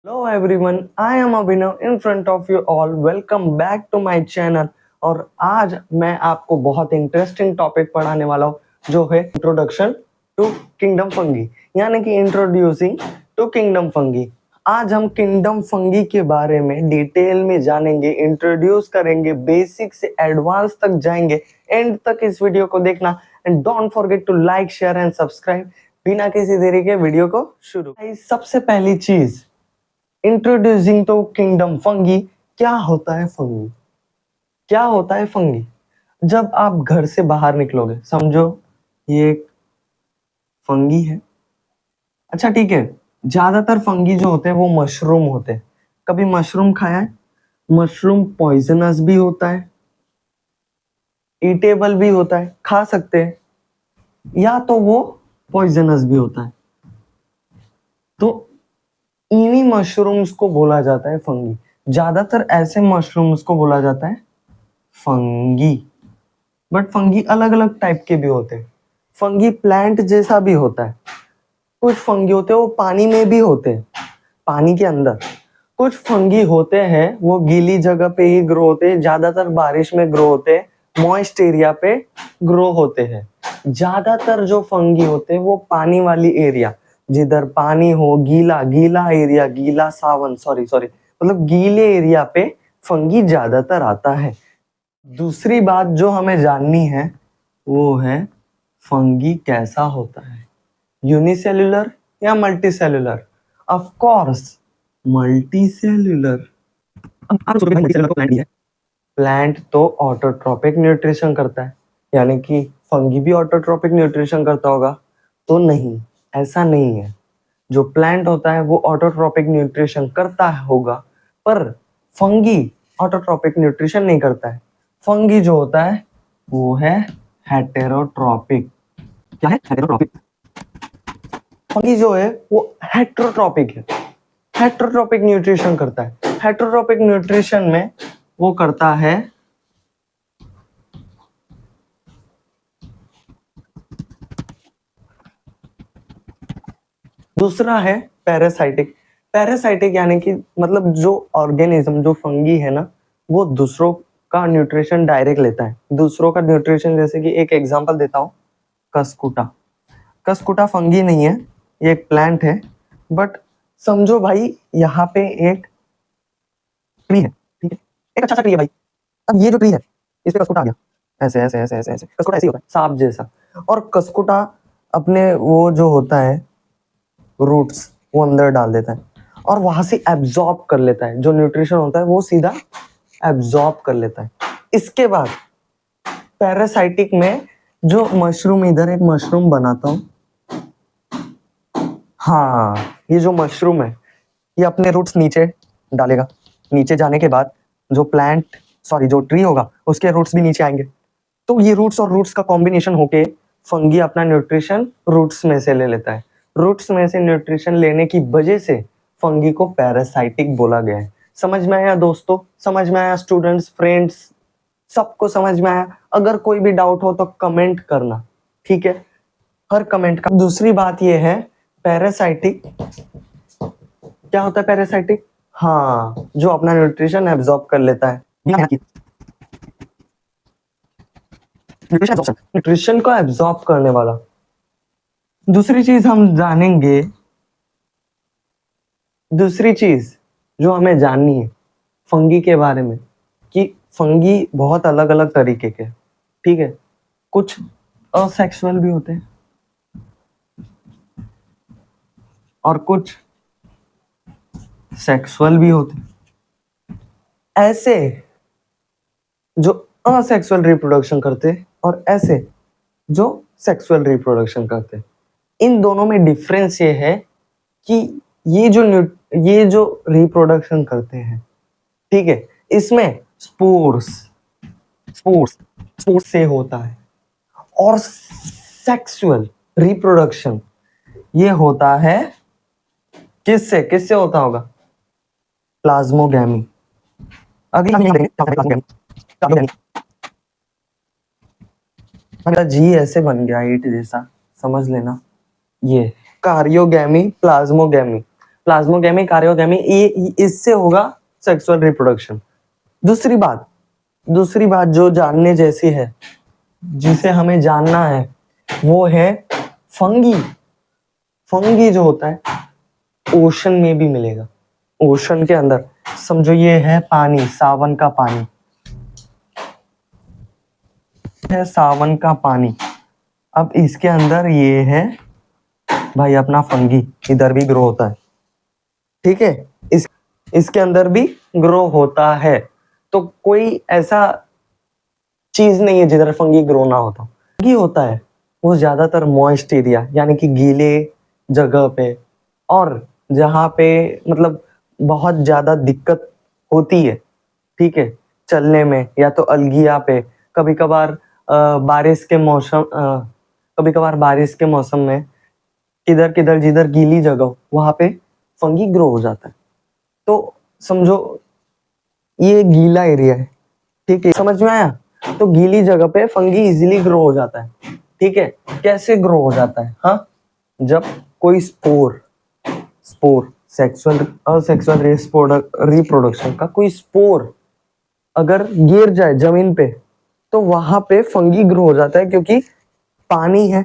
Hello everyone, I am Abhinav in front of you all. Welcome back to my channel. और आज मैं आपको बहुत इंटरेस्टिंग टॉपिक पढ़ाने वाला हूँ जो है इंट्रोडक्शन टू किंगडम फंगी यानी कि इंट्रोड्यूसिंग टू किंगडम फंगी। आज हम किंगडम फंगी के बारे में डिटेल में जानेंगे, इंट्रोड्यूस करेंगे, बेसिक से एडवांस तक जाएंगे। एंड तक इस वीडियो को देखना and don't forget to like share and subscribe. बिना किसी देरी के वीडियो को शुरू। सबसे पहली चीज, इंट्रोड्यूसिंग टू किंगडम फंगी। क्या होता है फंगी? क्या होता है फंगी? जब आप घर से बाहर निकलोगे, समझो ये एक फंगी है। अच्छा ठीक है, ज्यादातर फंगी जो होते हैं वो मशरूम होते हैं। कभी मशरूम खाया है? मशरूम पॉइजनस भी होता है, ईटेबल भी होता है, खा सकते हैं, या तो वो पॉइजनस भी होता है। तो इन्हीं मशरूम्स को बोला जाता है फंगी। ज्यादातर ऐसे मशरूम्स को बोला जाता है फंगी। बट फंगी अलग अलग टाइप के भी होते हैं। फंगी प्लांट जैसा भी होता है। कुछ फंगी होते हैं वो पानी में भी होते हैं, पानी के अंदर। कुछ फंगी होते हैं वो गीली जगह पे ही ग्रो होते हैं, ज्यादातर बारिश में ग्रो होते हैं, मॉइस्ट एरिया पे ग्रो होते हैं। ज्यादातर जो फंगी होते हैं वो पानी वाली एरिया, जिधर पानी हो, गीला गीला एरिया, गीला सावन सॉरी सॉरी मतलब गीले एरिया पे फंगी ज्यादातर आता है। दूसरी बात जो हमें जाननी है वो है फंगी कैसा होता है, यूनिसेल्युलर या मल्टीसेल्युलर? Of course multicellular. आप सोचोगे भाई मल्टीसेल्युलर तो प्लांट भी है। प्लांट तो ऑटोट्रोपिक न्यूट्रिशन करता है, यानी कि फंगी भी ऑटोट्रोपिक न्यूट्रिशन करता होगा? तो नहीं, ऐसा नहीं है। जो प्लांट होता है वो ऑटोट्रोपिक न्यूट्रिशन करता होगा, पर फंगी ऑटोट्रोपिक न्यूट्रिशन नहीं करता है। फंगी जो होता है वो है हेटेरोट्रोपिक। क्या है हेटेरोट्रोपिक? फंगी जो है वो हेटेरोट्रोपिक है, हेटेरोट्रोपिक न्यूट्रिशन करता है। हेटेरोट्रोपिक न्यूट्रिशन में वो करता है दूसरा है पैरासाइटिक। पैरासाइटिक यानी कि मतलब जो ऑर्गेनिज्म, जो फंगी है ना, वो दूसरों का न्यूट्रिशन डायरेक्ट लेता है। दूसरों का न्यूट्रिशन, जैसे कि एक एग्जांपल देता हूँ, कस्कुटा। कस्कुटा फंगी नहीं है, ये एक प्लांट है। बट समझो भाई यहाँ पे एक ट्री है, ठीक है, एक अच्छा सा ट्री है भाई। अब ये जो ट्री है इस पे कस्कुटा आ गया, ऐसे ऐसे ऐसे ऐसे ऐसे। कस्कुटा ऐसे ही होता है, सांप जैसा। और कस्कुटा अपने वो जो होता है रूट्स, वो अंदर डाल देता है और वहां से एब्जॉर्ब कर लेता है। जो न्यूट्रिशन होता है वो सीधा एब्जॉर्ब कर लेता है। इसके बाद पैरासाइटिक में जो मशरूम, इधर एक मशरूम बनाता हूं, हाँ, ये जो मशरूम है ये अपने रूट्स नीचे डालेगा। नीचे जाने के बाद जो प्लांट सॉरी जो ट्री होगा उसके रूट्स भी नीचे आएंगे। तो ये रूट्स और रूट्स का कॉम्बिनेशन होके फंगी अपना न्यूट्रिशन रूट्स में से ले लेता है। रूट्स में से न्यूट्रिशन लेने की वजह से फंगी को पैरासाइटिक बोला गया है। समझ में आया दोस्तों? समझ में आया स्टूडेंट्स, फ्रेंड्स, सबको समझ में आया? अगर कोई भी डाउट हो तो कमेंट करना, ठीक है? हर कमेंट का। दूसरी बात ये है पैरासाइटिक क्या होता है? पैरासाइटिक, हाँ, जो अपना न्यूट्रिशन एब्जॉर्ब कर लेता है। न्यूट्रिशन को एब्जॉर्ब करने वाला। दूसरी चीज हम जानेंगे, दूसरी चीज जो हमें जाननी है फंगी के बारे में, कि फंगी बहुत अलग अलग तरीके के, ठीक है? कुछ असेक्सुअल भी होते हैं और कुछ सेक्सुअल भी होते हैं। ऐसे जो असेक्सुअल रिप्रोडक्शन करते हैं और ऐसे जो सेक्सुअल रिप्रोडक्शन करते हैं, इन दोनों में डिफरेंस ये है कि ये जो रिप्रोडक्शन करते हैं, ठीक है, इसमें स्पोर्स स्पोर्स स्पोर्स से होता है। और सेक्सुअल रिप्रोडक्शन ये होता है किससे? किससे होता होगा? प्लाज्मोगैमी। मेरा जी ऐसे बन गया ईट जैसा, समझ लेना। ये कारियोगैमी, प्लाज्मोगैमी। प्लाज्मोगेमी, कार्योगेमी, ये इससे होगा सेक्सुअल रिप्रोडक्शन। दूसरी बात जो जानने जैसी है, जिसे हमें जानना है, वो है फंगी। फंगी जो होता है ओशन में भी मिलेगा। ओशन के अंदर समझो ये है पानी, सावन का पानी है, सावन का पानी। अब इसके अंदर ये है भाई अपना फंगी, इधर भी ग्रो होता है, ठीक है। इसके अंदर भी ग्रो होता है। तो कोई ऐसा चीज नहीं है जिधर फंगी ग्रो ना होता। फंगी होता है वो ज्यादातर मॉइस्ट एरिया यानी कि गीले जगह पे, और जहाँ पे मतलब बहुत ज्यादा दिक्कत होती है, ठीक है, चलने में, या तो अलगिया पे, कभी कभार बारिश के मौसम में किधर किधर जिधर गीली जगह वहां पे फंगी ग्रो हो जाता है। तो समझो ये गीला एरिया है, ठीक है, समझ में आया। तो गीली जगह पे फंगी इजीली ग्रो हो जाता है, ठीक है। कैसे ग्रो हो जाता है? हाँ, जब कोई स्पोर सेक्सुअल रिप्रोडक्शन का कोई स्पोर अगर गिर जाए जमीन पे, तो वहां पे फंगी ग्रो हो जाता है, क्योंकि पानी है,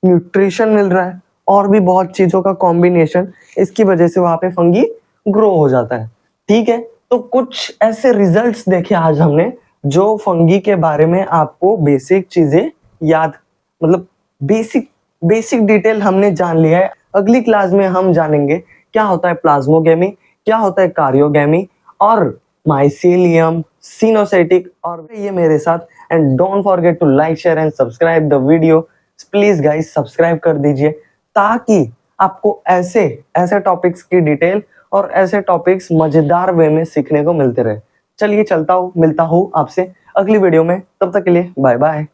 न्यूट्रिशन मिल रहा है, और भी बहुत चीजों का कॉम्बिनेशन, इसकी वजह से वहां पे फंगी ग्रो हो जाता है, ठीक है। तो कुछ ऐसे रिजल्ट्स देखे आज हमने जो फंगी के बारे में आपको बेसिक चीजें याद, मतलब बेसिक डिटेल हमने जान लिया है। अगली क्लास में हम जानेंगे क्या होता है प्लाज्मोगेमी, क्या होता है कार्योगेमी, और माइसीलियम, सिनोसेटिक, और ये मेरे साथ। And don't forget to like, share and subscribe the video. Please guys subscribe कर दीजिए, ताकि आपको ऐसे टॉपिक्स की डिटेल और ऐसे टॉपिक्स मजेदार वे में सीखने को मिलते रहे। चलिए चलता हूँ, मिलता हूँ आपसे अगली वीडियो में, तब तक के लिए बाय बाय।